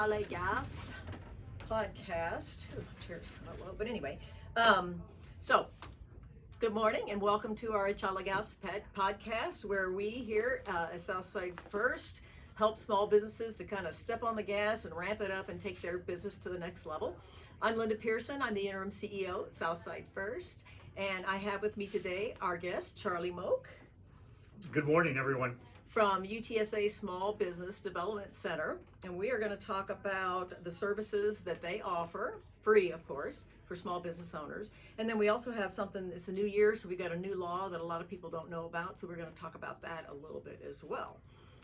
Gas podcast. Ooh, tears come out low, but anyway. Um, so, good morning and welcome to our Gas podcast, where we here at Southside First help small businesses to kind of step on the gas and ramp it up and take their business to the next level. I'm Linda Pearson. I'm the Interim CEO at Southside First, and I have with me today our guest, Charlie Moke. Good morning, everyone. From UTSA Small Business Development Center, and we are going to talk about the services that they offer, free of course, for small business owners. And then we also have something, it's a new year, so we've got a new law that a lot of people don't know about, so we're going to talk about that a little bit as well.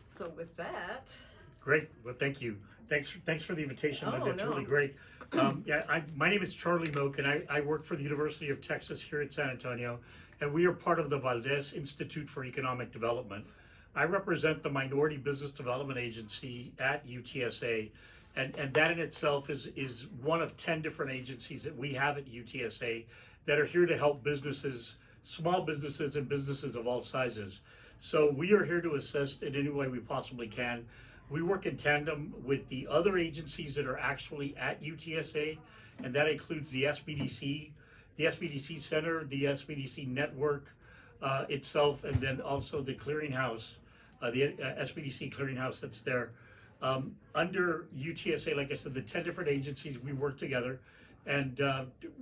So with that... Great, well thank you. Thanks for the invitation, Linda. It's really great. My name is Charlie Moke, and I work for the University of Texas here at San Antonio, and we are part of the Valdez Institute for Economic Development. I represent the Minority Business Development Agency at UTSA, and that in itself is one of 10 different agencies that we have at UTSA that are here to help businesses, small businesses and businesses of all sizes. So we are here to assist in any way we possibly can. We work in tandem with the other agencies that are actually at UTSA, and that includes the SBDC Center, the SBDC Network itself, and then also the clearinghouse. The SBDC clearinghouse that's there. Under UTSA, like I said, the 10 different agencies, we work together. And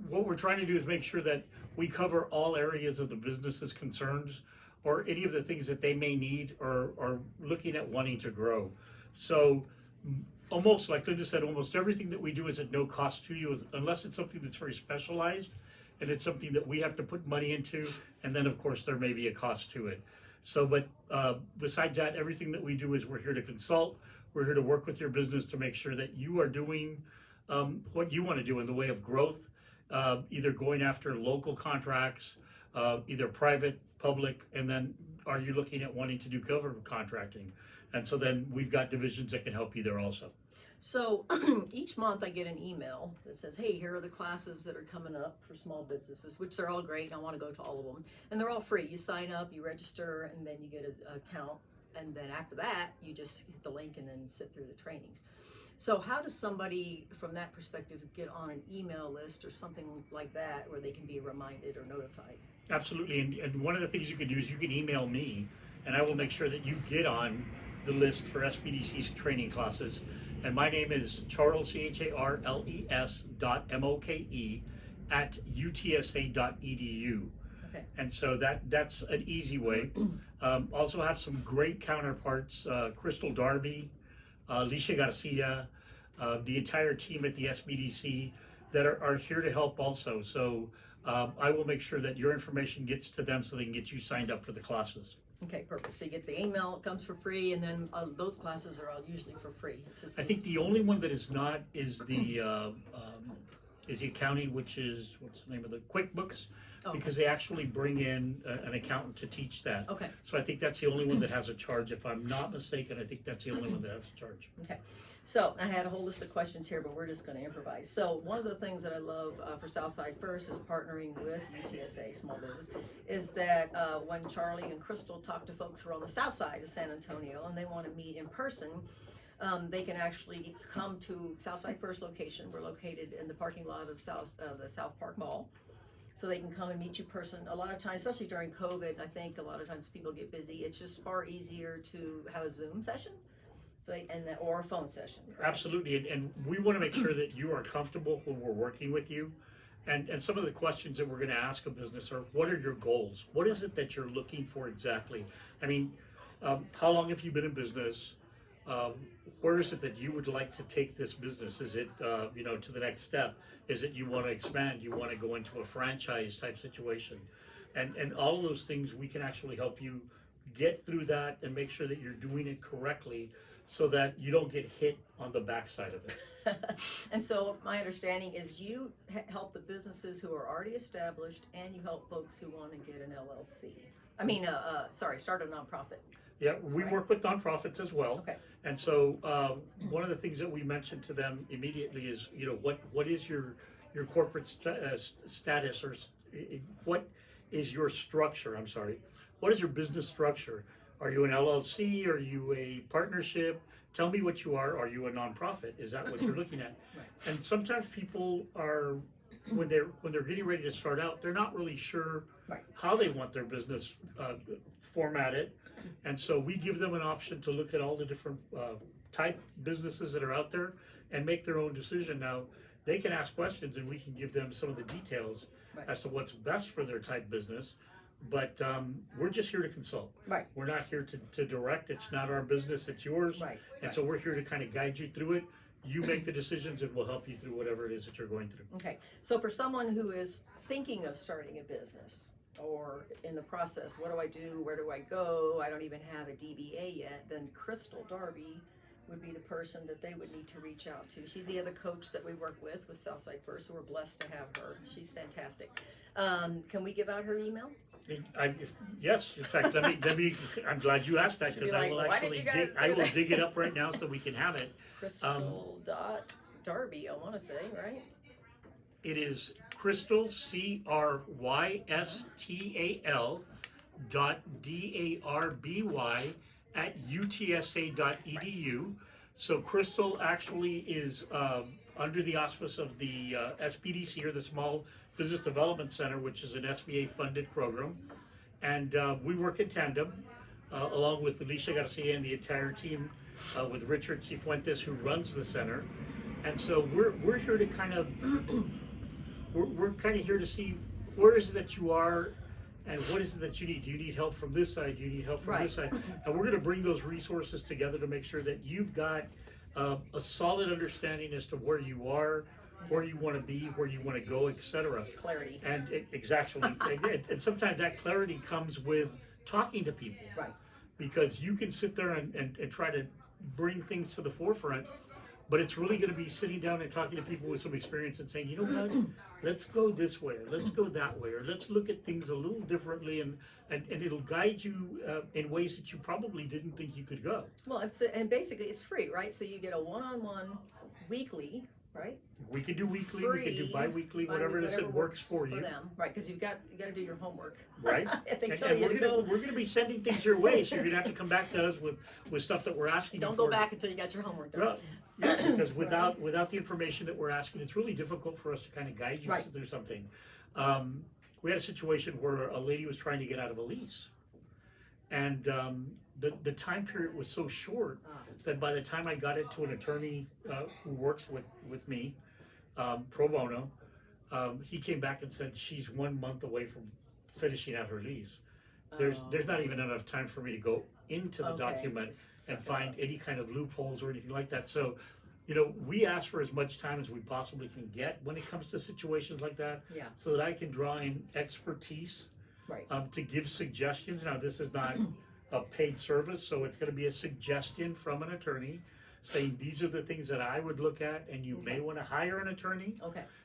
what we're trying to do is make sure that we cover all areas of the business's concerns or any of the things that they may need or looking at wanting to grow. So almost, like Linda said, almost everything that we do is at no cost to you, unless it's something that's very specialized and it's something that we have to put money into. And then, of course, there may be a cost to it. So, but besides that, everything that we do is we're here to consult. We're here to work with your business to make sure that you are doing what you want to do in the way of growth, either going after local contracts, either private, public, and then are you looking at wanting to do government contracting? And so then we've got divisions that can help you there also. So each month I get an email that says, hey, here are the classes that are coming up for small businesses, which they're all great. I want to go to all of them. And they're all free. You sign up, you register, and then you get an account. And then after that, you just hit the link and then sit through the trainings. So how does somebody, from that perspective, get on an email list or something like that where they can be reminded or notified? Absolutely. And one of the things you can do is you can email me, and I will make sure that you get on the list for SBDC's training classes. And my name is Charles, CHARLES.MOKE at UTSA.edu. Okay. And so that's an easy way. Also have some great counterparts, Crystal Darby, Alicia Garcia, the entire team at the SBDC that are here to help also. So I will make sure that your information gets to them so they can get you signed up for the classes. Okay, perfect. So you get the email, it comes for free, and then those classes are all usually for free. I think the only one that is not is the accounting, which is, what's the name of the QuickBooks, because they actually bring in an accountant to teach that. Okay. So I think that's the only one that has a charge. If I'm not mistaken, I think that's the only one that has a charge. Okay. So I had a whole list of questions here, but we're just going to improvise. So one of the things that I love for Southside First is partnering with UTSA Small Business is that when Charlie and Crystal talk to folks who are on the south side of San Antonio and they want to meet in person, they can actually come to Southside First location. We're located in the parking lot of the South Park Mall. So they can come and meet you in person. A lot of times, especially during COVID, I think a lot of times people get busy. It's just far easier to have a Zoom session or a phone session. Correct? Absolutely, and we want to make sure that you are comfortable when we're working with you. And some of the questions that we're going to ask a business are, what are your goals? What is it that you're looking for exactly? I mean, how long have you been in business? Where is it that you would like to take this business? Is it, to the next step? Is it you want to expand? You want to go into a franchise type situation? And all of those things, we can actually help you get through that and make sure that you're doing it correctly so that you don't get hit on the backside of it. And so my understanding is you help the businesses who are already established and you help folks who want to get an LLC. Start a nonprofit. Yeah, we work with nonprofits as well. Okay. And so one of the things that we mentioned to them immediately is, what is your corporate status, or what is your structure? I'm sorry. What is your business structure? Are you an LLC? Are you a partnership? tell me what you are you a nonprofit? Is that what you're looking at? Right. And sometimes people are, when they're getting ready to start out, they're not really sure Right. how they want their business formatted, and so we give them an option to look at all the different type businesses that are out there and make their own decision. Now, they can ask questions and we can give them some of the details Right. as to what's best for their type business, but we're just here to consult. Right. We're not here to direct. It's not our business, it's yours. Right. And so we're here to kind of guide you through it. You make the decisions and we'll help you through whatever it is that you're going through. Okay, so for someone who is thinking of starting a business or in the process, what do I do? Where do I go? I don't even have a DBA yet. Then Crystal Darby would be the person that they would need to reach out to. She's the other coach that we work with Southside First, so we're blessed to have her. She's fantastic. Can we give out her email? Yes, in fact, let me. I'm glad you asked that because She'd be I will like, "Why actually did you guys do I will that?" dig it up right now so we can have it. Crystal Darby, I want to say, right? It is Crystal CRYSTAL .DARBY at UTSA.edu. So Crystal actually is under the auspice of the SBDC, or the Small Business Development Center, which is an SBA funded program, and we work in tandem along with Alicia Garcia and the entire team with Richard Cifuentes, who runs the center. And so we're here to kind of we're kind of here to see where is it that you are and what is it that you need. Do you need help from this side? Do you need help from this side? And we're going to bring those resources together to make sure that you've got a solid understanding as to where you are, where you want to be, where you want to go, etc. Clarity. And exactly, and sometimes that clarity comes with talking to people. Right. Because you can sit there and try to bring things to the forefront, but it's really going to be sitting down and talking to people with some experience and saying, you know what, let's go this way, or let's go that way, or let's look at things a little differently, and it'll guide you in ways that you probably didn't think you could go. Well, and basically it's free, right? So you get a one-on-one weekly, right? We can do weekly, Free, we can do bi-weekly, whatever it is that works for you. them, right? Because you got to do your homework, right? If they And tell you to go, we're gonna be sending things your way, so you're gonna have to come back to us with stuff that we're asking you for. don't go back until you got your homework done. Well, yeah, because without the information that we're asking, it's really difficult for us to kind of guide you through something. We had a situation where a lady was trying to get out of a lease, and the time period was so short that by the time I got it to an attorney who works with me, pro bono, he came back and said she's 1 month away from finishing out her lease. There's not even enough time for me to go into the document and find any kind of loopholes or anything like that. So, you know, we ask for as much time as we possibly can get when it comes to situations like that, so that I can draw in expertise to give suggestions. Now, this is not a paid service, so it's going to be a suggestion from an attorney saying these are the things that I would look at, and you may want to hire an attorney.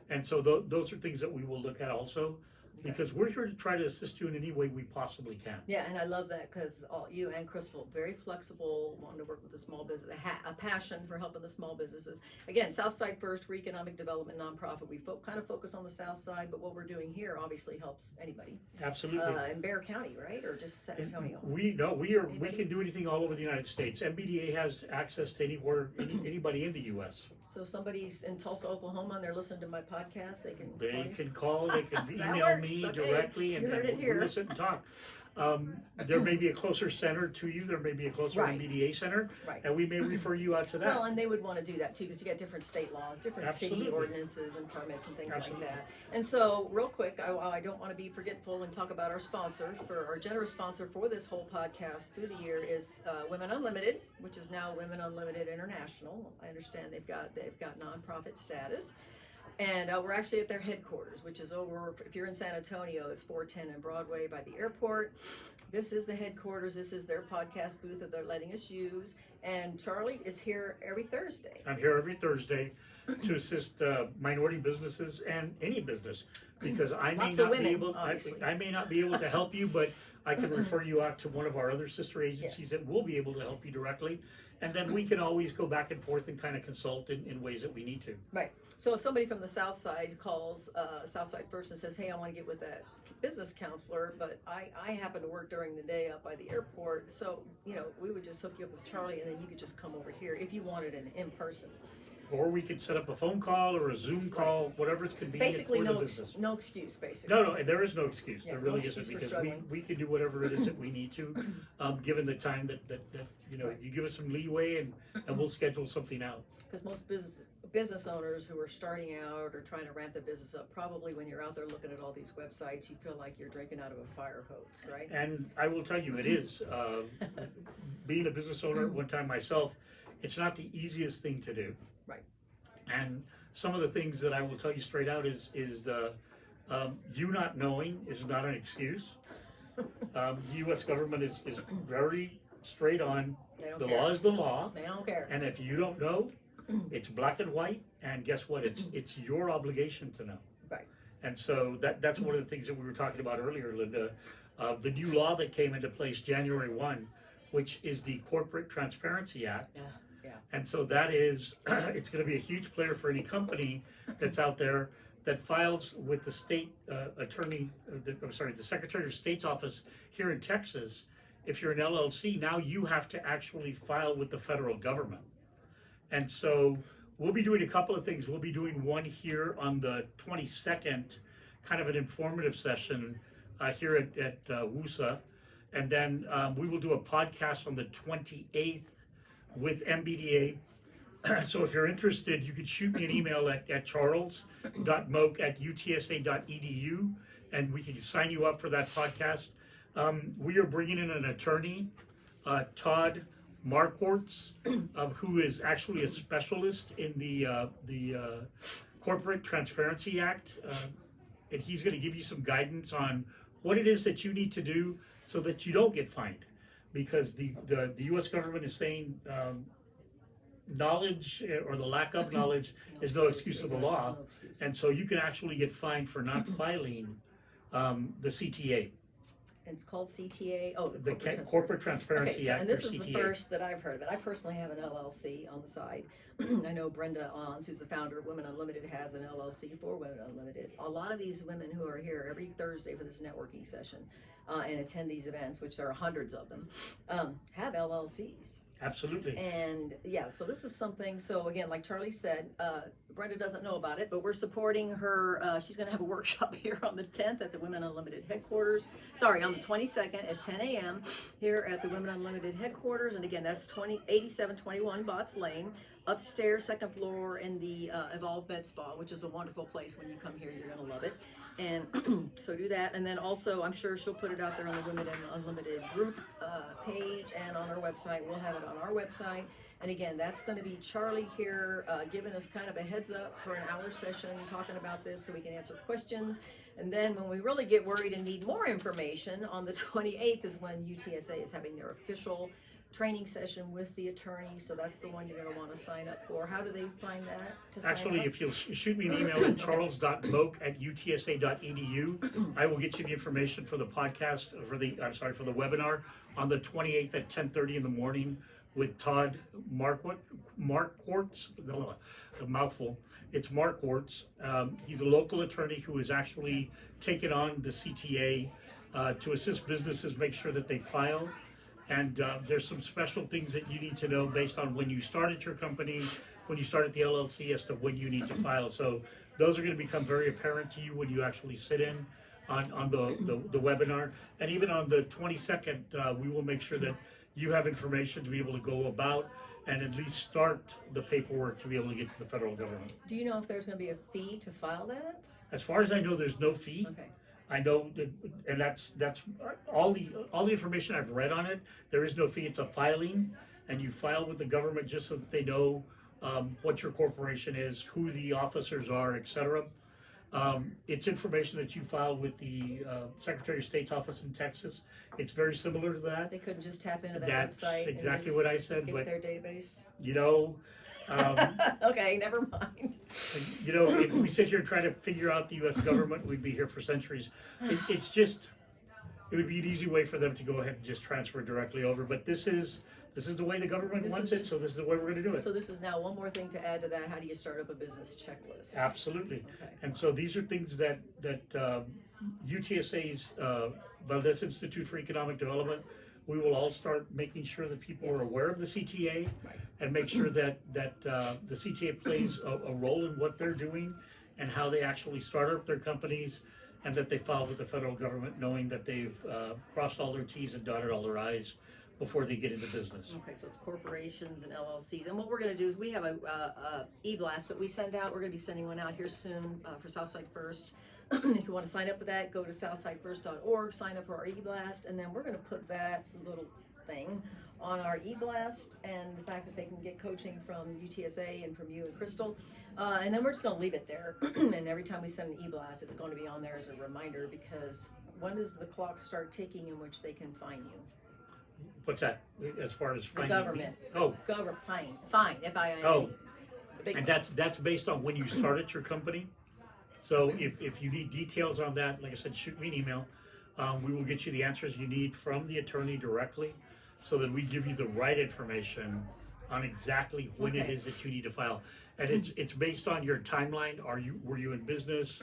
And so those are things that we will look at also, because we're here to try to assist you in any way we possibly can. Yeah, and I love that because you and Crystal, very flexible, wanting to work with the small business, a passion for helping the small businesses. Again, Southside First, we're economic development nonprofit. We kind of focus on the South Side, but what we're doing here obviously helps anybody. Absolutely. In Bexar County, right, or just San Antonio? We can do anything all over the United States. MBDA has access to anybody in the U.S. So if somebody's in Tulsa, Oklahoma, and they're listening to my podcast, they can call, they can email me directly, and we'll sit and talk. There may be a closer center to you, there may be a closer MBDA center, and we may refer you out to that. Well, and they would want to do that too, because you got different state laws, different city ordinances and permits and things like that. And so, real quick, I don't want to be forgetful and talk about our sponsor. For our generous sponsor for this whole podcast through the year is Women Unlimited, which is now Women Unlimited International. I understand they've got nonprofit status. And we're actually at their headquarters, which is over, if you're in San Antonio, it's 410 and Broadway by the airport. This is the headquarters. This is their podcast booth that they're letting us use. And Charlie is here every Thursday. I'm here every Thursday to assist minority businesses and any business, because I may not be able to help you, but I can refer you out to one of our other sister agencies that will be able to help you directly. And then we can always go back and forth and kind of consult in ways that we need to. Right. So if somebody from the South Side calls Southside First and says, hey, I want to get with that business counselor, but I happen to work during the day up by the airport, so, you know, we would just hook you up with Charlie, and then you could just come over here if you wanted an in-person. Or we could set up a phone call or a Zoom call, whatever's convenient Basically, for the business. No excuse, basically. No, there is no excuse. Yeah, There really no isn't, excuse because we can do whatever it is that we need to, given the time that you know, Right. you give us some leeway and we'll schedule something out. Because most business owners who are starting out or trying to ramp their business up, probably when you're out there looking at all these websites, you feel like you're drinking out of a fire hose, right? And I will tell you, it is. Being a business owner at one time myself, it's not the easiest thing to do. Right. And some of the things that I will tell you straight out is you not knowing is not an excuse. The U.S. government is very straight on. The law is the law. They don't care. And if you don't know, it's black and white. And guess what? It's your obligation to know. Right. And so that's one of the things that we were talking about earlier, Linda. The new law that came into place January 1, which is the Corporate Transparency Act. Yeah. And so that is, it's going to be a huge player for any company that's out there that files with the state the Secretary of State's office here in Texas. If you're an LLC, now you have to actually file with the federal government. And so we'll be doing a couple of things. We'll be doing one here on the 22nd, kind of an informative session here at UTSA. And then we will do a podcast on the 28th with MBDA. So if you're interested, you could shoot me an email at charles.moke@utsa.edu, and we can sign you up for that podcast. We are bringing in an attorney, Todd Marquardt, who is actually a specialist in the Corporate Transparency Act, and he's going to give you some guidance on what it is that you need to do so that you don't get fined. Because the U.S. government is saying knowledge or the lack of knowledge is no excuse of the law, and so you can actually get fined for not filing the CTA. It's called CTA. Oh, the Corporate Transparency Act. And this is CTA. the first that I've heard of it. I personally have an LLC on the side. I know Brenda Ons, who's the founder of Women Unlimited, has an LLC for Women Unlimited. A lot of these women who are here every Thursday for this networking session and attend these events, which there are hundreds of them, have LLCs. Absolutely. And yeah, so this is something, so again, like Charlie said, Brenda doesn't know about it, but we're supporting her. She's going to have a workshop here on the 10th at the Women Unlimited headquarters. Sorry, on the 22nd at 10 a.m. here at the Women Unlimited headquarters. And again, that's 8721 Botts Lane, upstairs, second floor in the Evolve Med Spa, which is a wonderful place. When you come here, you're going to love it. And so do that. And then also, I'm sure she'll put it out there on the Women Unlimited group page and on our website. We'll have it on our website. And again, that's going to be Charlie here giving us kind of a heads up for an hour session talking about this so we can answer questions. And then when we really get worried and need more information, on the 28th is when UTSA is having their official training session with the attorney. So that's the one you're going to want to sign up for. How do they find that? Actually, if you'll shoot me an email at charles.moke@utsa.edu, I will get you the information for the podcast, for the webinar on the 28th at 10:30 in the morning with Todd Marquardt, a mouthful. It's Marquardt. He's a local attorney who has actually taken on the CTA to assist businesses make sure that they file. And there's some special things that you need to know based on when you started your company, when you started the LLC, as to when you need to file. So those are going to become very apparent to you when you actually sit in on the webinar. And even on the 22nd, we will make sure that you have information to be able to go about and at least start the paperwork to be able to get to the federal government. Do you know if there's going to be a fee to file that? As far as I know, there's no fee. Okay. I know that, and that's all the information I've read on it. There is no fee. It's a filing, and you file with the government just so that they know what your corporation is, who the officers are, etc. It's information that you file with the Secretary of State's office in Texas. It's very similar to that. They couldn't just tap into that That's website. exactly and what I said. get But their database. you know. Okay, never mind. You know, if we sit here trying to figure out the U.S. government, we'd be here for centuries. It's just, it would be an easy way for them to go ahead and just transfer directly over. But this is the way the government wants it, so this is the way we're going to do it. So this is now one more thing to add to that. How do you start up a business checklist? Absolutely. Okay. And so these are things that UTSA's Valdez Institute for Economic Development, we will all start making sure that people are aware of the CTA, and make sure that the CTA plays a role in what they're doing and how they actually start up their companies, and that they file with the federal government knowing that they've crossed all their T's and dotted all their I's before they get into business. Okay, so it's corporations and LLCs. And what we're going to do is we have a e-blast that we send out. We're going to be sending one out here soon for Southside First. If you want to sign up for that, go to southsidefirst.org, sign up for our e-blast, and then we're going to put that little thing on our e-blast, and the fact that they can get coaching from UTSA and from you and Crystal. And then we're just going to leave it there. And every time we send an e-blast, it's going to be on there as a reminder, because when does the clock start ticking in which they can fine you? What's that, as far as The finding? government. Oh. Fine, F-I-N-E. Oh, and that's based on when you started your company. So if you need details on that, like I said, shoot me an email. We will get you the answers you need from the attorney directly, so that we give you the right information on exactly when it is that you need to file. And it's based on your timeline. Were you in business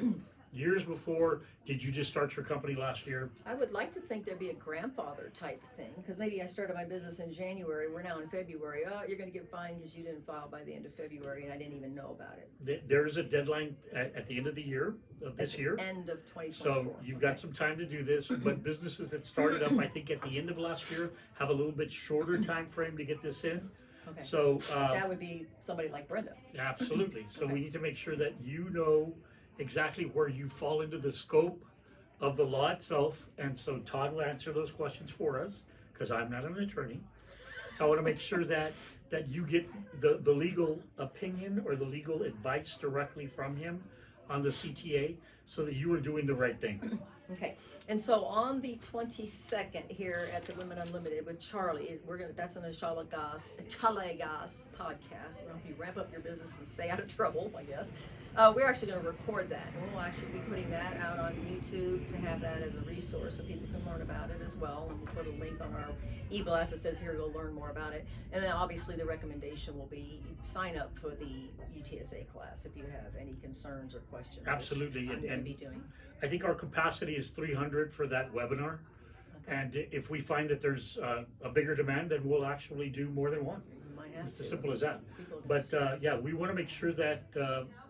years before? Did you just start your company last year? I would like to think there'd be a grandfather type thing, because maybe I started my business in January, we're now in February. Oh, you're going to get fined because you didn't file by the end of February and I didn't even know about it. There is a deadline at the end of the year, of this year. End of 2024. So you've got some time to do this, but businesses that started up, I think, at the end of last year have a little bit shorter time frame to get this in. Okay. So that would be somebody like Brenda. Absolutely. So we need to make sure that you know exactly where you fall into the scope of the law itself. And so Todd will answer those questions for us, because I'm not an attorney. So I want to make sure that you get the legal opinion or the legal advice directly from him on the CTA, so that you are doing the right thing. Okay, and so on the 22nd here at the Women Unlimited with Charlie, that's an Chalagas podcast. We're going to ramp up your business and stay out of trouble, I guess. We're actually going to record that, and we'll actually be putting that out on YouTube to have that as a resource so people can learn about it as well. And we'll put a link on our e-blast that says here, go learn more about it. And then obviously the recommendation will be sign up for the UTSA class if you have any concerns or questions. Absolutely. I'm going to be doing. I think our capacity is 300 for that webinar. Okay. And if we find that there's a bigger demand, then we'll actually do more than one. It's as simple as that. But yeah, we want to make sure that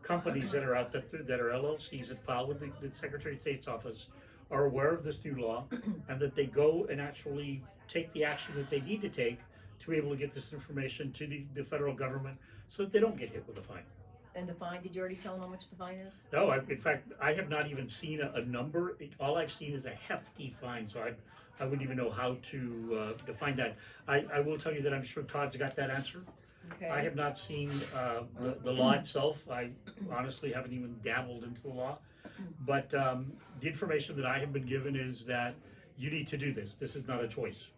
companies that are out there, that are LLCs that file with the Secretary of State's office, are aware of this new law, and that they go and actually take the action that they need to take to be able to get this information to the federal government, so that they don't get hit with a fine. And the fine, did you already tell them how much the fine is? No, in fact, I have not even seen a number. All I've seen is a hefty fine, so I wouldn't even know how to define that. I will tell you that I'm sure Todd's got that answer. Okay. I have not seen the law itself. I honestly haven't even dabbled into the law. But the information that I have been given is that you need to do this. This is not a choice.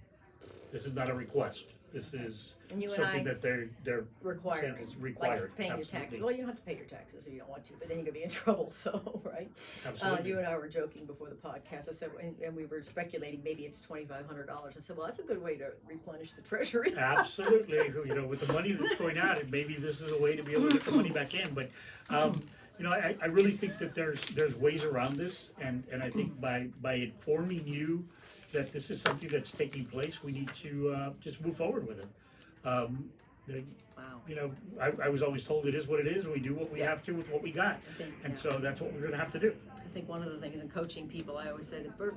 This is not a request. This is something that they're required. Is required. Like paying your taxes. Well, you don't have to pay your taxes if you don't want to, but then you're gonna be in trouble. So, right? Absolutely. You and I were joking before the podcast. I said, and we were speculating maybe it's $2,500. I said, well, that's a good way to replenish the treasury. Absolutely. You know, with the money that's going out, and maybe this is a way to be able to get the money back in. But you know, I really think that there's ways around this, and I think by informing you that this is something that's taking place, we need to just move forward with it. Wow. You know, I was always told it is what it is, and we do what we have to with what we got, so that's what we're going to have to do. I think one of the things in coaching people, I always say that the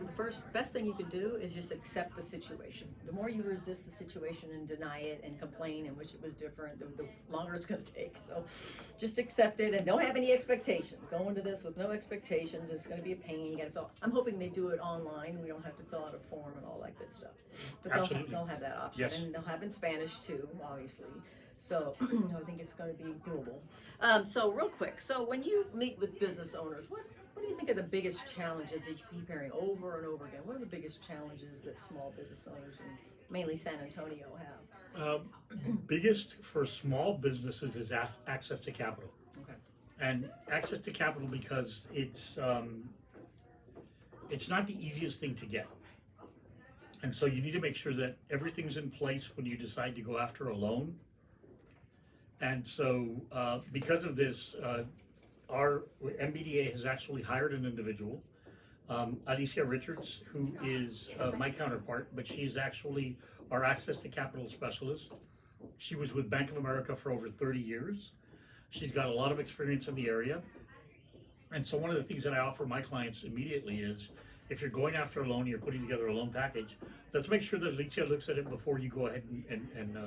best thing you can do is just accept the situation. The more you resist the situation and deny it and complain and wish it was different, the longer it's going to take. So just accept it and don't have any expectations. Go into this with no expectations. It's going to be a pain. You got to fill. I'm hoping they do it online. We don't have to fill out a form and all that good stuff. But they'll have that option, and they'll have in Spanish too, obviously. So I think it's going to be doable. So real quick, so when you meet with business owners, what do you think are the biggest challenges that you keep hearing over and over again? What are the biggest challenges that small business owners, and mainly San Antonio, have? Biggest for small businesses is access to capital. Okay. And access to capital, because it's not the easiest thing to get. And so you need to make sure that everything's in place when you decide to go after a loan. And so because of this, our MBDA has actually hired an individual, Alicia Richards, who is my counterpart, but she is actually our access to capital specialist. She was with Bank of America for over 30 years. She's got a lot of experience in the area. And so one of the things that I offer my clients immediately is, if you're going after a loan, you're putting together a loan package, let's make sure that Alicia looks at it before you go ahead and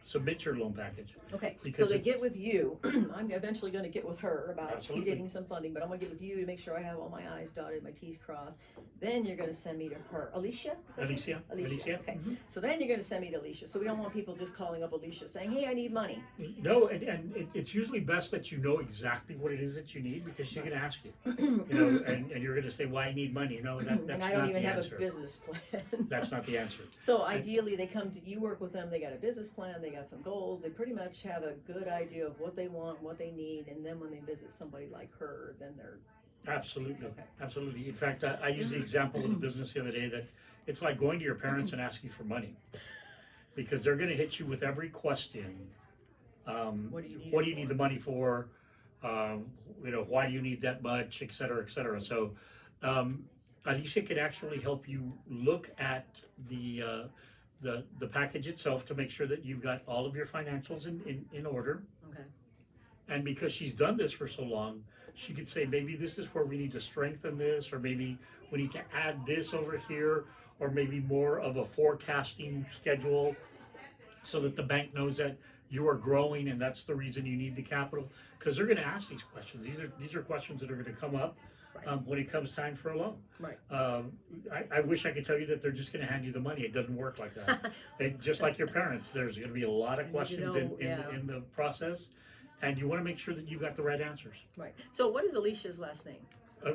submit your loan package. Okay, Because so they get with you. I'm eventually going to get with her about Absolutely. getting some funding, but I'm going to get with you to make sure I have all my I's dotted, my T's crossed. Then you're going to send me to her. Alicia? Is that Alicia. her? Alicia. Okay. Mhm. So then you're going to send me to Alicia. So we don't want people just calling up Alicia saying, hey, I need money. No, and it's usually best that you know exactly what it is that you need, because she's going to ask you, you know, and you're going to say, well, I need money. No, that's And I don't not even the have answer. a business plan. That's not the answer. So ideally, they come to you, work with them, they got a business plan, they got some goals, they pretty much have a good idea of what they want, what they need, and then when they visit somebody like her, then they're... Absolutely, Okay. absolutely. In fact, I used the example of the business the other day that it's like going to your parents and asking for money, because they're going to hit you with every question. What do you need What it do you need for? the money for? You know, why do you need that much, et cetera, et cetera. So Alicia can actually help you look at the package itself to make sure that you've got all of your financials in order. Okay. And because she's done this for so long, she could say, maybe this is where we need to strengthen this, or maybe we need to add this over here, or maybe more of a forecasting schedule so that the bank knows that you are growing and that's the reason you need the capital. Because they're going to ask these questions. These are questions that are going to come up when it comes time for a loan. Right. I wish I could tell you that they're just going to hand you the money. It doesn't work like that. Just like your parents, there's going to be a lot of questions in the process, and you want to make sure that you've got the right answers. Right. So what is Alicia's last name?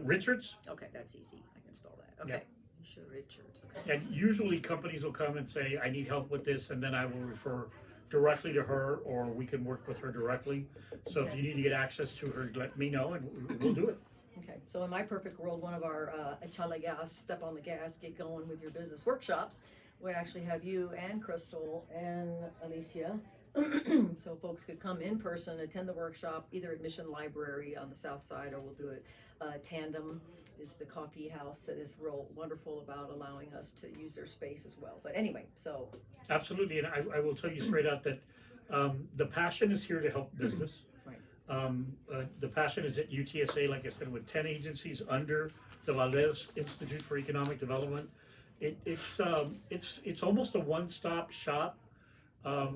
Richards. Okay, that's easy. I can spell that. Okay. Alicia Richards. Okay. And usually companies will come and say, I need help with this, and then I will refer directly to her, or we can work with her directly. So if you need to get access to her, let me know and we'll do it. Okay, so in my perfect world, one of our Echala Gas, Step on the Gas, Get Going with Your Business workshops would actually have you and Crystal and Alicia. So folks could come in person, attend the workshop, either at Mission Library on the south side, or we'll do it. Tandem is the coffee house that is real wonderful about allowing us to use their space as well. But anyway, so. Absolutely, and I will tell you straight out that the passion is here to help business. The passion is at UTSA, like I said, with 10 agencies under the Valdez Institute for Economic Development. It's almost a one-stop shop,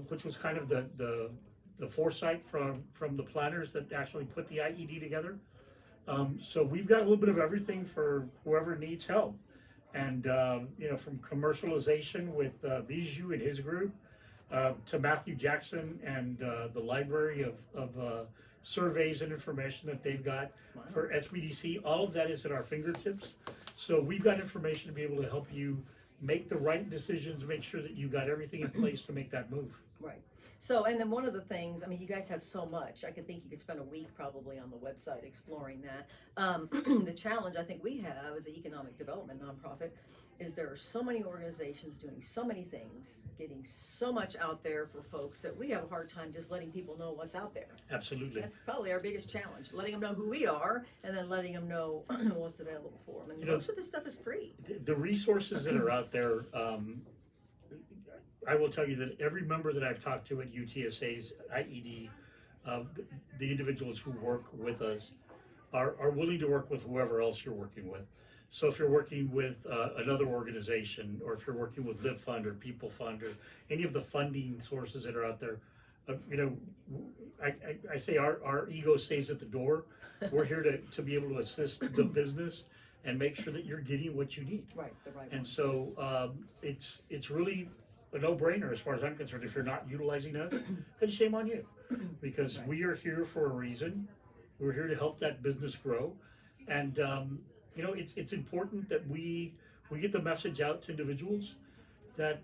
which was kind of the foresight from the planners that actually put the IED together. So we've got a little bit of everything for whoever needs help, and you know, from commercialization with Bijou and his group, to Matthew Jackson and the library of surveys and information that they've got for SBDC. All of that is at our fingertips. So we've got information to be able to help you make the right decisions, make sure that you've got everything in place to make that move. Right. So, and then one of the things, I mean, you guys have so much. I could think you could spend a week probably on the website exploring that. The challenge I think we have as an economic development nonprofit is there are so many organizations doing so many things, getting so much out there for folks that we have a hard time just letting people know what's out there. Absolutely. That's probably our biggest challenge, letting them know who we are and then letting them know what's available for them. And most of this stuff is free. The resources that are out there, I will tell you that every member that I've talked to at UTSA's IED, the individuals who work with us are willing to work with whoever else you're working with. So if you're working with another organization, or if you're working with Live Fund or People Fund or any of the funding sources that are out there, you know, I say our ego stays at the door. We're here to be able to assist the business and make sure that you're getting what you need. Right, the right And one. so it's really a no-brainer as far as I'm concerned. If you're not utilizing us, then shame on you, because we are here for a reason. We're here to help that business grow, and you know, it's important that we get the message out to individuals that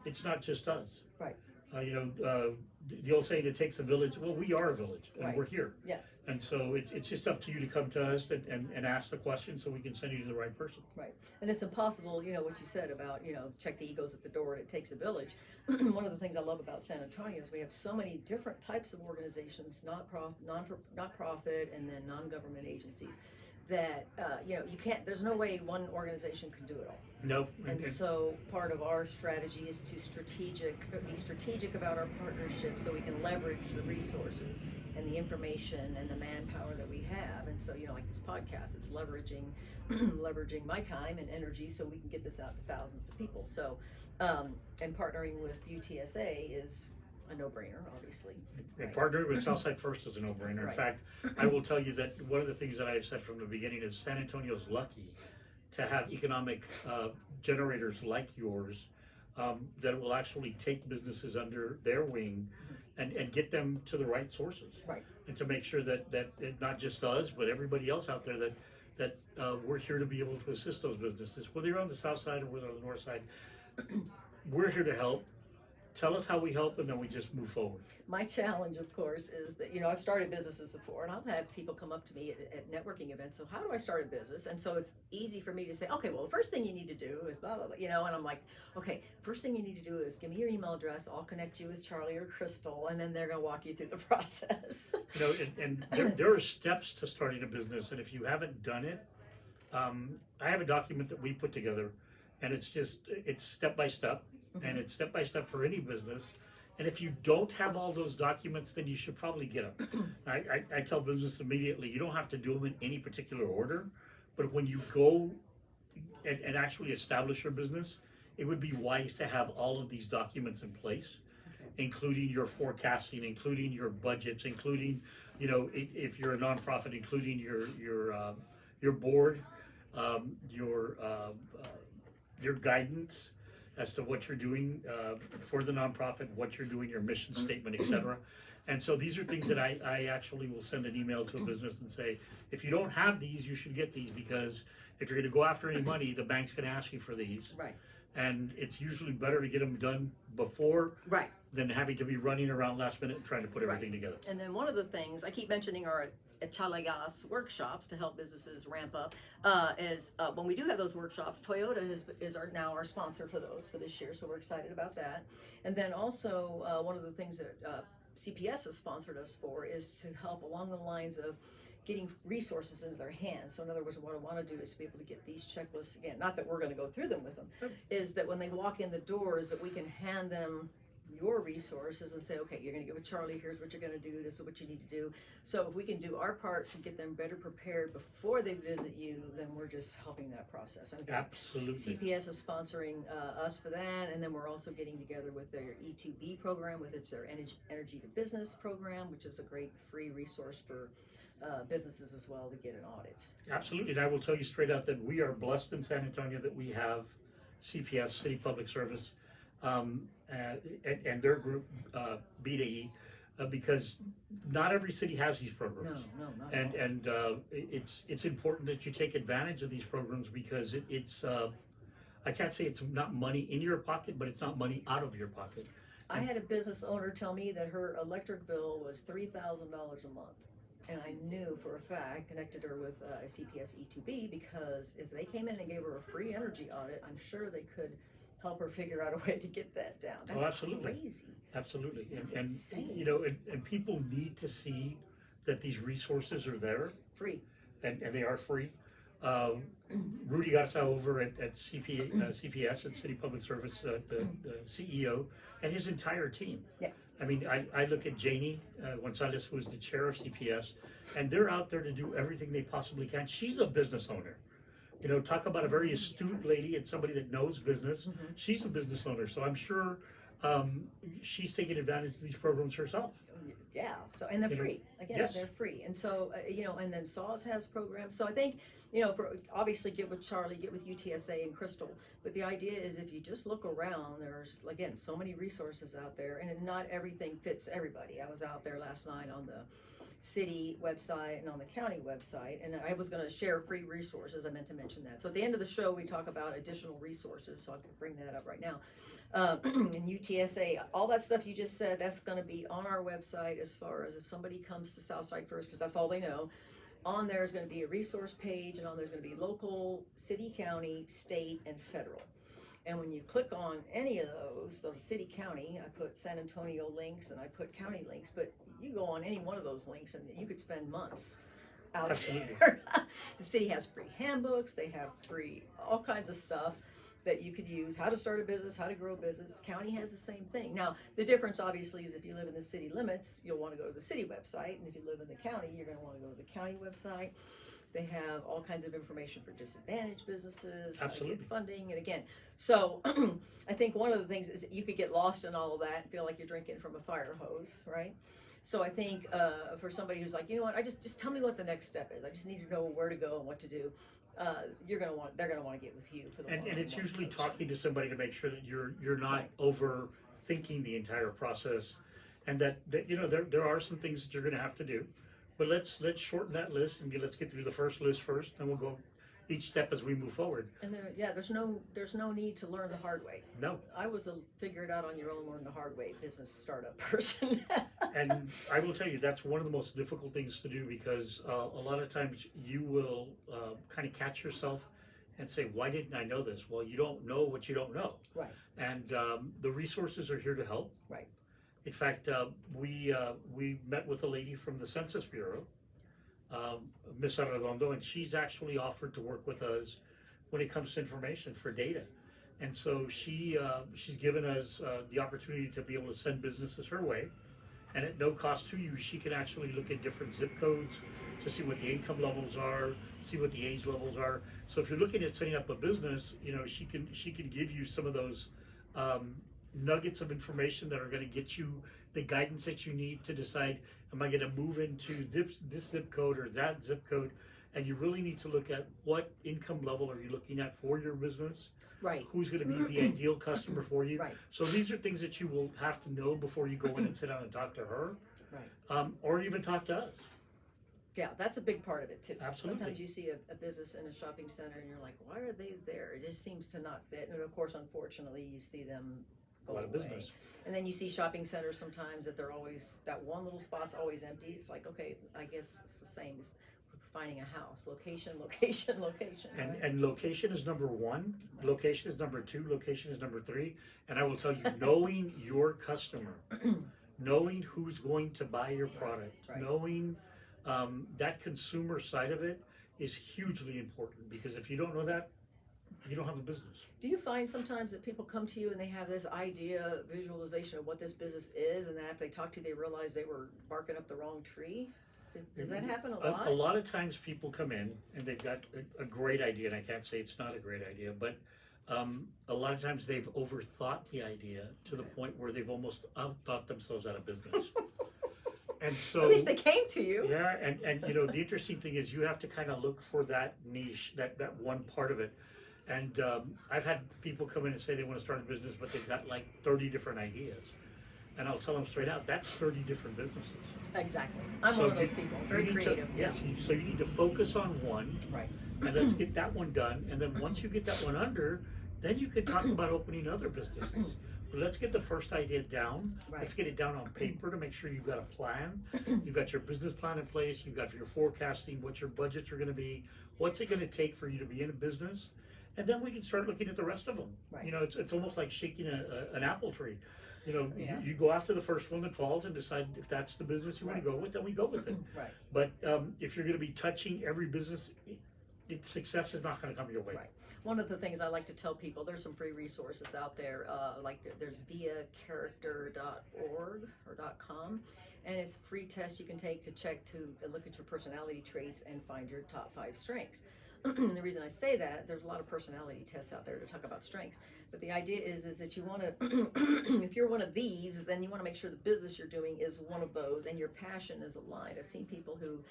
it's not just us. Right. You know, the old saying, it takes a village. Well, we are a village, and Right. we're here. Yes. And so it's just up to you to come to us and ask the question so we can send you to the right person. Right. And it's impossible, what you said about, check the egos at the door and it takes a village. One of the things I love about San Antonio is we have so many different types of organizations, not profit, and then non-government agencies, that, you can't, there's no way one organization can do it all. Nope. And so part of our strategy is to be strategic about our partnership so we can leverage the resources and the information and the manpower that we have. And so, like this podcast, it's leveraging my time and energy so we can get this out to thousands of people. So, and partnering with UTSA is a no-brainer, obviously. And partnering with Southside First is a no-brainer. In fact, I will tell you that one of the things that I have said from the beginning is San Antonio's lucky to have economic generators like yours that will actually take businesses under their wing and get them to the right sources. Right. And to make sure that not just us, but everybody else out there that we're here to be able to assist those businesses, whether you're on the south side or whether on the north side. We're here to help. Tell us how we help, and then we just move forward. My challenge, of course, is that, I've started businesses before, and I've had people come up to me at networking events. So how do I start a business? And so it's easy for me to say, okay, well, the first thing you need to do is blah, blah, blah, and I'm like, okay, first thing you need to do is give me your email address. I'll connect you with Charlie or Crystal, and then they're going to walk you through the process. And there are steps to starting a business, and if you haven't done it, I have a document that we put together, and it's step by step. And it's step by step for any business. And if you don't have all those documents, then you should probably get them. I tell business immediately, you don't have to do them in any particular order, but when you go and actually establish your business, it would be wise to have all of these documents in place, including your forecasting, including your budgets, including, if you're a nonprofit, including your board, your guidance as to what you're doing for the nonprofit, what you're doing, your mission statement, etc. And so these are things that I actually will send an email to a business and say, if you don't have these, you should get these, because if you're going to go after any money, the bank's going to ask you for these. Right. And it's usually better to get them done before than having to be running around last minute and trying to put everything together. And then one of the things, I keep mentioning our Echalagas workshops to help businesses ramp up, is when we do have those workshops, Toyota is now our sponsor for those for this year, so we're excited about that. And then also one of the things that CPS has sponsored us for is to help along the lines of getting resources into their hands. So in other words, what I want to do is to be able to get these checklists, again, not that we're going to go through them with them, is that when they walk in the doors that we can hand them your resources and say, okay, you're going to get with Charlie, here's what you're going to do, this is what you need to do. So if we can do our part to get them better prepared before they visit you, then we're just helping that process. Absolutely. CPS is sponsoring us for that, and then we're also getting together with their E2B program, with their Energy to Business program, which is a great free resource for businesses as well to get an audit. Absolutely, and I will tell you straight out that we are blessed in San Antonio that we have CPS, City Public Service, and their group, BDE, because not every city has these programs. No, not at all. It's important that you take advantage of these programs, because it's I can't say it's not money in your pocket, but it's not money out of your pocket. I had a business owner tell me that her electric bill was $3,000 a month. And I knew for a fact, connected her with a CPS E2B, because if they came in and gave her a free energy audit, I'm sure they could help her figure out a way to get that down. That's absolutely. Crazy. Absolutely. That's and insane. And people need to see that these resources are there. Free. And they are free. Rudy Garza over at CPS, at City Public Service, the CEO, and his entire team. Yeah. I mean, I look at Janie Gonzalez, who is the chair of CPS, and they're out there to do everything they possibly can. She's a business owner. Talk about a very astute lady and somebody that knows business. She's a business owner, so I'm sure she's taking advantage of these programs herself. Yeah, so, and they're free. Again, yes. They're free. And so, and then SAWS has programs. So I think, obviously get with Charlie, get with UTSA and Crystal. But the idea is, if you just look around, there's, again, so many resources out there, and not everything fits everybody. I was out there last night on the city website and on the county website. And I was going to share free resources. I meant to mention that. So at the end of the show, we talk about additional resources. So I can bring that up right now. And UTSA, all that stuff you just said, that's going to be on our website as far as if somebody comes to Southside First, because that's all they know. On there is going to be a resource page, and on there's going to be local, city, county, state, and federal. And when you click on any of those, so the city, county, I put San Antonio links and I put county links, but you go on any one of those links and you could spend months out there. The city has free handbooks, they have free all kinds of stuff that you could use, how to start a business, how to grow a business. County has the same thing. Now, the difference obviously is if you live in the city limits, you'll want to go to the city website, and if you live in the county, you're going to want to go to the county website. They have all kinds of information for disadvantaged businesses, how to get funding, and again, so I think one of the things is you could get lost in all of that and feel like you're drinking from a fire hose, right? So I think for somebody who's like, you know what, just tell me what the next step is. I just need to know where to go and what to do. They're gonna want to get with you for the and it's usually talking to somebody to make sure that you're not overthinking the entire process, and that you know there are some things that you're gonna have to do. But let's shorten that list and let's get through the first list first, and we'll go each step as we move forward. And there's no need to learn the hard way. No. I was a figure it out on your own, learn the hard way business startup person. And I will tell you, that's one of the most difficult things to do, because a lot of times you will kind of catch yourself and say, why didn't I know this? Well, you don't know what you don't know. Right. And the resources are here to help. Right. In fact, we met with a lady from the Census Bureau, Miss Arredondo, and she's actually offered to work with us when it comes to information for data. And so she's given us the opportunity to be able to send businesses her way, and at no cost to you, she can actually look at different zip codes to see what the income levels are, see what the age levels are. So if you're looking at setting up a business, you know, she can give you some of those nuggets of information that are going to get you the guidance that you need to decide, am I going to move into this zip code or that zip code? And you really need to look at what income level are you looking at for your business? Right. Who's going to be the ideal customer for you? Right. So these are things that you will have to know before you go in and sit down and talk to her. Right. Or even talk to us. Yeah, that's a big part of it too. Absolutely. Sometimes you see a business in a shopping center and you're like, why are they there? It just seems to not fit. And of course, unfortunately, you see them go away. Business. And then you see shopping centers sometimes that they're always, that one little spot's always empty. It's like, okay, I guess it's the same as finding a house. Location, location, location. And location is number one, right. Location is number two, location is number three. And I will tell you, knowing your customer, knowing who's going to buy your product, right. Knowing that consumer side of it is hugely important, because if you don't know that, you don't have a business. Do you find sometimes that people come to you and they have this idea, visualization of what this business is, and then after they talk to you, they realize they were barking up the wrong tree? Does that happen a lot? A lot of times people come in and they've got a great idea, and I can't say it's not a great idea, but a lot of times they've overthought the idea to the point where they've almost outthought themselves out of business. And so, at least they came to you. Yeah, and you know, the interesting thing is you have to kind of look for that niche, that one part of it. And I've had people come in and say they want to start a business, but they've got like 30 different ideas. And I'll tell them straight out, that's 30 different businesses. Exactly. I'm one of those people, very creative. Yes, so you need to focus on one, right? And let's get that one done. And then once you get that one under, then you can talk about opening other businesses. But let's get the first idea down. Right. Let's get it down on paper to make sure you've got a plan. You've got your business plan in place. You've got your forecasting, what your budgets are going to be. What's it going to take for you to be in a business? And then we can start looking at the rest of them. Right. You know, it's almost like shaking an apple tree. You know, yeah. you go after the first one that falls and decide if that's the business you want to go with, then we go with it. Right. But if you're going to be touching every business, success is not going to come your way. Right. One of the things I like to tell people, there's some free resources out there, like there's viacharacter.org or .com, and it's a free test you can take to look at your personality traits and find your top 5 strengths. The reason I say that, there's a lot of personality tests out there to talk about strengths, but the idea is that you want to, if you're one of these, then you want to make sure the business you're doing is one of those and your passion is aligned. I've seen people who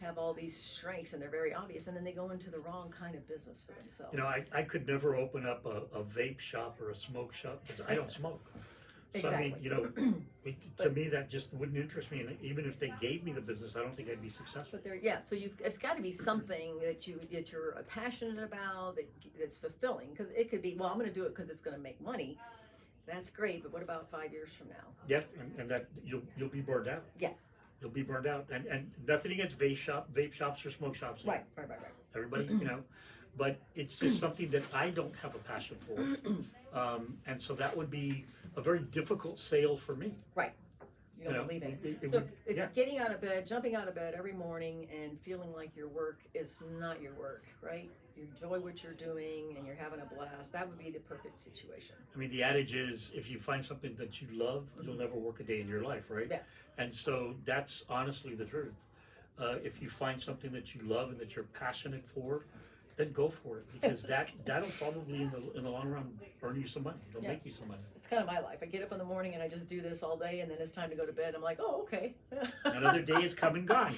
have all these strengths and they're very obvious, and then they go into the wrong kind of business for themselves. You know, I could never open up a vape shop or a smoke shop because I don't smoke. So I mean, Exactly. to me that just wouldn't interest me, and even if they gave me the business, I don't think I'd be successful. But there, yeah. So it's got to be something that you're passionate about, that's fulfilling. Because it could be, well, I'm going to do it because it's going to make money. That's great, but what about 5 years from now? Yeah, and that you'll be burned out. Yeah. You'll be burned out, and nothing against vape shops or smoke shops. Right. Everybody, but it's just something that I don't have a passion for, and so that would be a very difficult sale for me. Right. You don't believe in it. So it's getting out of bed, jumping out of bed every morning and feeling like your work is not your work, right? You enjoy what you're doing and you're having a blast. That would be the perfect situation. I mean, the adage is, if you find something that you love, you'll never work a day in your life, right? Yeah. And so that's honestly the truth. If you find something that you love and that you're passionate for, then go for it, because that'll probably in the long run earn you some money. It'll make you some money. It's kind of my life. I get up in the morning and I just do this all day, and then it's time to go to bed. I'm like, oh, okay. Another day is come and gone.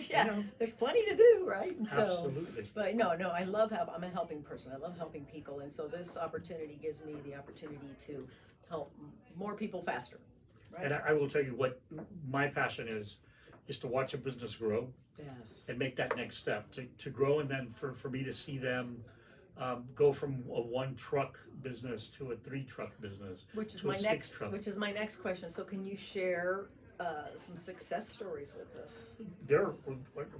Yeah, there's plenty to do, right? So, absolutely. But no, I love I'm a helping person. I love helping people, and so this opportunity gives me the opportunity to help more people faster. Right? And I will tell you what my passion is to watch a business grow. Yes. And make that next step to grow, and then for me to see them go from a 1-truck business to a 3-truck business, which is to my a next 6-truck. which is my next question. So can you share some success stories with us?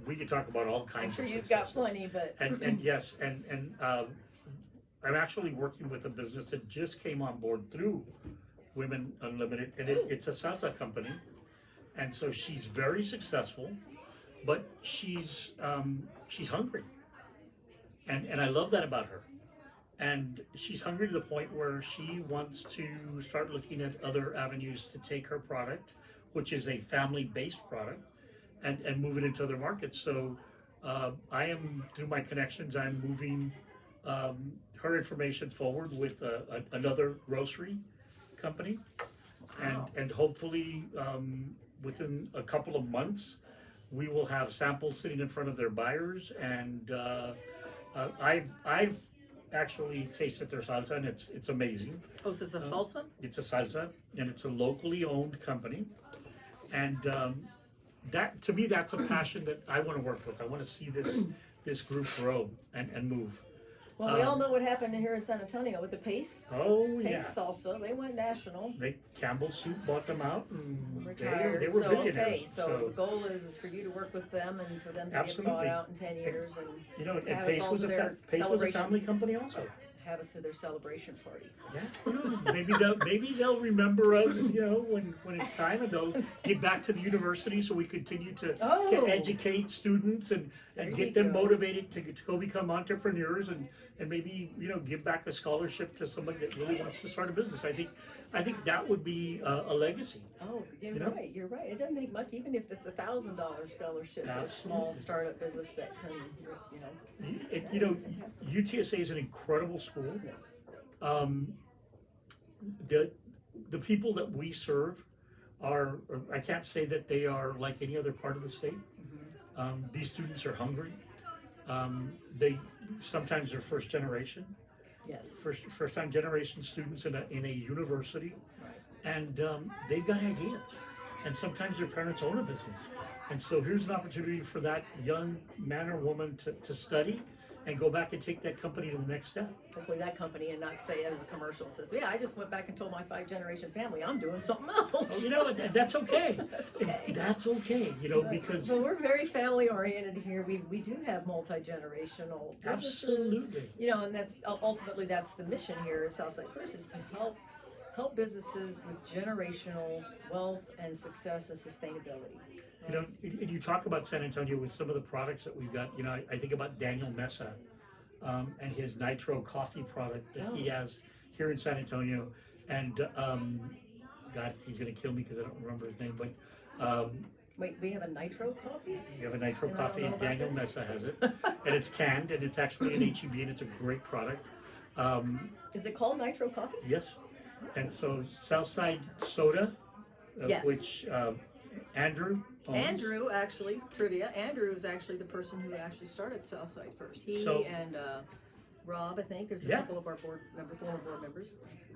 We could talk about all kinds I'm sure of you've successes. got plenty, but and yes, and I'm actually working with a business that just came on board through Women Unlimited, and it's a salsa company, and so she's very successful. But she's hungry, and I love that about her. And she's hungry to the point where she wants to start looking at other avenues to take her product, which is a family-based product, and move it into other markets. So I am, through my connections, I'm moving her information forward with another grocery company, and hopefully within a couple of months, we will have samples sitting in front of their buyers, and I've actually tasted their salsa, and it's amazing. oh, is this a salsa? It's a salsa, and it's a locally owned company, and that, to me, that's a passion that I want to work with. I want to see this group grow and move. Well, we all know what happened here in San Antonio with the Pace. Oh, Pace salsa. They went national. Campbell Soup bought them out, and Retired. they were so billionaires. Okay, so the goal is for you to work with them and for them to Absolutely. get bought out in 10 years, and and have Pace us all was to their Pace was a celebration. family company also. Have us to their celebration party. Yeah, maybe they'll remember us, when it's time, and they'll get back to the university so we continue to educate students and get them motivated to go become entrepreneurs, and maybe give back a scholarship to somebody that really wants to start a business. I think that would be a legacy. Oh, right. You're right. It doesn't take much, even if it's $1,000 scholarship for a small startup business that can, UTSA is an incredible school. Yes. The people that we serve are, I can't say that they are like any other part of the state. These students are hungry. They sometimes are first generation. Yes. First time generation students in a university, right. And they've got ideas, and sometimes their parents own a business, and so here's an opportunity for that young man or woman to study and go back and take that company to the next step. Hopefully that company, and not say as a commercial, says, yeah, I just went back and told my 5-generation family I'm doing something else. That's okay. That's okay. That's okay, because... So we're very family oriented here. We do have multi-generational businesses. Absolutely. And that's ultimately that's the mission here at Southside First, is to help businesses with generational wealth and success and sustainability. And you talk about San Antonio with some of the products that we've got. I think about Daniel Mesa and his Nitro coffee product that he has here in San Antonio. And God, he's going to kill me because I don't remember his name. But wait, we have a Nitro coffee? We have a Nitro coffee, and Daniel Mesa has it. And it's canned, and it's actually an HEB, and it's a great product. Is it called Nitro coffee? Yes. And so Southside Soda, which Andrew owns. Andrew, actually, trivia, Andrew is actually the person who actually started Southside First. He and Rob, I think there's a Yeah. couple of our former board members.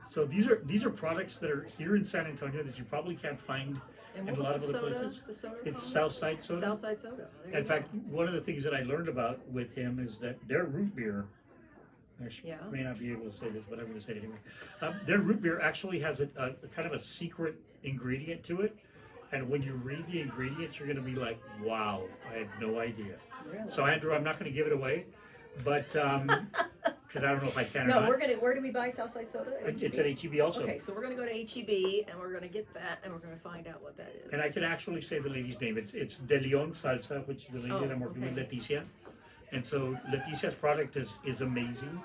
So these are products that are here in San Antonio that you probably can't find And in what a lot was of the other soda? places. The soda It's called? Southside Soda. Southside Soda. There you In go. fact, one of the things that I learned about with him is that their root beer, Yeah. may not be able to say this, but I'm going to say it anyway. Their root beer actually has a kind of a secret ingredient to it. And when you read the ingredients, you're going to be like, wow, I had no idea. Really? So, Andrew, I'm not going to give it away, but because I don't know if I can or No, not. where do we buy Southside Soda? At It's at HEB also. Okay, so we're gonna go to HEB and we're gonna get that and we're gonna find out what that is. And I can actually say the lady's name. It's De Leon Salsa, which the lady that I'm working with, okay. Leticia. And so Leticia's product is amazing.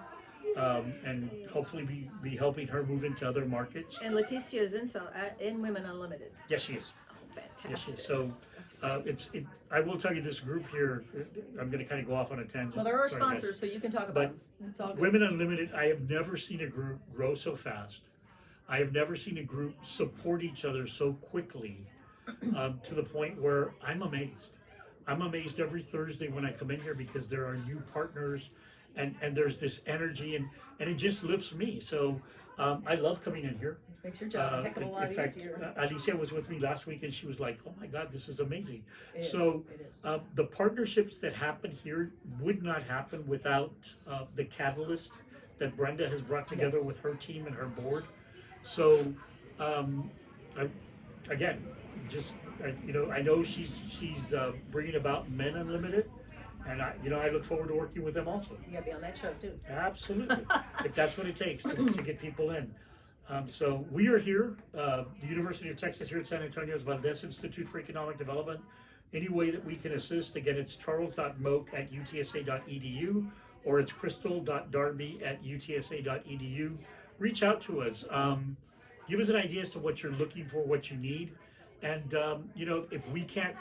And hopefully be helping her move into other markets. And Leticia is in Women Unlimited. Yes, she is. Oh, fantastic. Yes, she is. So I will tell you this group here. I'm going to kind of go off on a tangent. Well, they're our Sorry, guys. sponsors, so you can talk about But them. It's all good. Women Unlimited, I have never seen a group grow so fast. I have never seen a group support each other so quickly to the point where I'm amazed. I'm amazed every Thursday when I come in here because there are new partners and there's this energy and it just lifts me. So I love coming in here. Makes your job a heck of a lot In fact, easier. Alicia was with me last week and she was like, oh my God, this is amazing. It is. So It is. the partnerships that happen here would not happen without the catalyst that Brenda has brought together Yes. with her team and her board. So again, just I know she's bringing about Men Unlimited, and I look forward to working with them also. You gotta be on that show too. Absolutely, if that's what it takes to get people in. So we are here, the University of Texas here at San Antonio's Valdez Institute for Economic Development. Any way that we can assist, again, it's charles.moke@utsa.edu or it's crystal.darby@utsa.edu. Reach out to us. Give us an idea as to what you're looking for, what you need. And, if we can't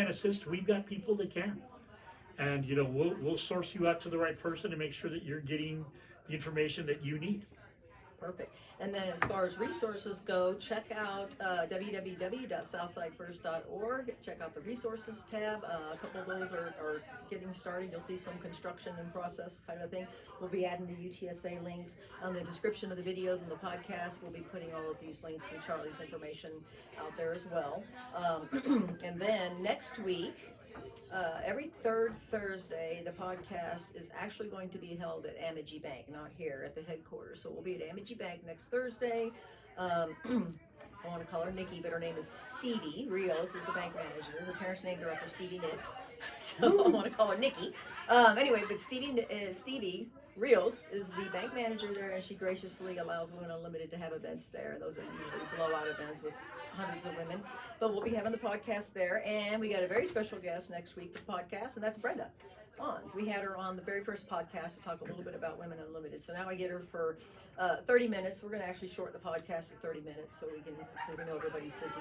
assist, we've got people that can. And, we'll source you out to the right person and make sure that you're getting the information that you need. Perfect. And then as far as resources go, check out www.southsidefirst.org. Check out the resources tab. A couple of those are getting started. You'll see some construction in process kind of thing. We'll be adding the UTSA links. On the description of the videos and the podcast, we'll be putting all of these links and Charlie's information out there as well. And then next week, every third Thursday, the podcast is actually going to be held at Amity Bank, not here at the headquarters. So we'll be at Amity Bank next Thursday. I want to call her Nikki, but her name is Stevie Rios is the bank manager. Her parents named her after Stevie Nicks, so I want to call her Nikki. Anyway, but Stevie Rios is the bank manager there, and she graciously allows Women Unlimited to have events there. Those are usually blowout events with hundreds of women. But we'll be having the podcast there, and we got a very special guest next week for the podcast, and that's Brenda Ons. We had her on the very first podcast to talk a little bit about Women Unlimited. So now I get her for 30 minutes. We're going to actually shorten the podcast to 30 minutes so we know everybody's busy.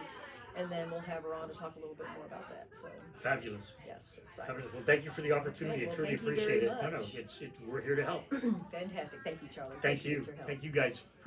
And then we'll have her on to talk a little bit more about that. So Fabulous. yes, excited. Fabulous. Well, thank you for the opportunity. Okay, well, I truly thank you appreciate very it. No, much. we're here to help. Fantastic. Thank you, Charlie. Thank you. Appreciate your help. Thank you, guys.